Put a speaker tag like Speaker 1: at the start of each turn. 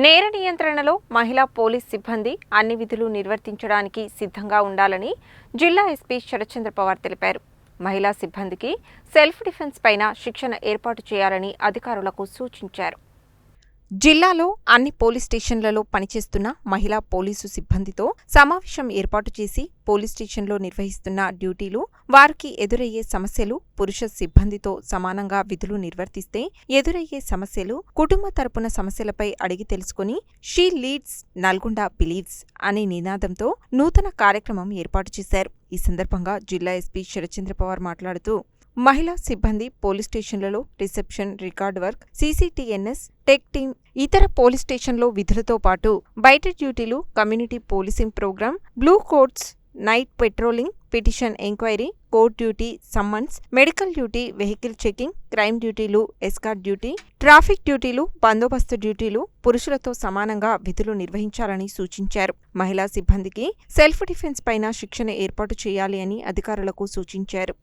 Speaker 1: నేర నియంత్రణలో మహిళా పోలీస్ సిబ్బంది అన్ని విధులు నిర్వర్తించడానికి సిద్ధంగా ఉండాలని జిల్లా ఎస్పీ శరత్చంద్ర పవార్ తెలిపారు. మహిళా సిబ్బందికి సెల్ఫ్ డిఫెన్స్ పైన శిక్షణ ఏర్పాటు చేయాలని అధికారులకు సూచించారు. జిల్లాలో అన్ని పోలీస్ స్టేషన్లలో పనిచేస్తున్న మహిళా పోలీసు సిబ్బందితో సమావేశం ఏర్పాటు చేసి పోలీస్ స్టేషన్లో నిర్వహిస్తున్న డ్యూటీలు, వారికి ఎదురయ్యే సమస్యలు, పురుష సిబ్బందితో సమానంగా విధులు నిర్వర్తిస్తే ఎదురయ్యే సమస్యలు, కుటుంబ తరపున సమస్యలపై అడిగి తెలుసుకుని షీ లీడ్స్ నల్గొండ బిలీవ్స్ అనే నినాదంతో నూతన కార్యక్రమం ఏర్పాటు చేశారు. ఈ సందర్భంగా జిల్లా ఎస్పీ శరత్చంద్ర పవార్ మాట్లాడుతూ మహిళా సిబ్బంది పోలీస్ స్టేషన్లలో reception, record work, CCTNS, tech team, ఇతర పోలీస్ స్టేషన్లో విధులతో పాటు బయట డ్యూటీలు, community policing programme, blue coats, night patrolling, petition enquiry, court duty, summons, medical duty, vehicle checking, crime డ్యూటీలు, ఎస్కార్ట్ డ్యూటీ, ట్రాఫిక్ డ్యూటీలు, బందోబస్తు డ్యూటీలు పురుషులతో సమానంగా విధులు నిర్వహించాలని సూచించారు. మహిళా సిబ్బందికి సెల్ఫ్ డిఫెన్స్ పైన శిక్షణ ఏర్పాటు చేయాలి అని అధికారులకు సూచించారు.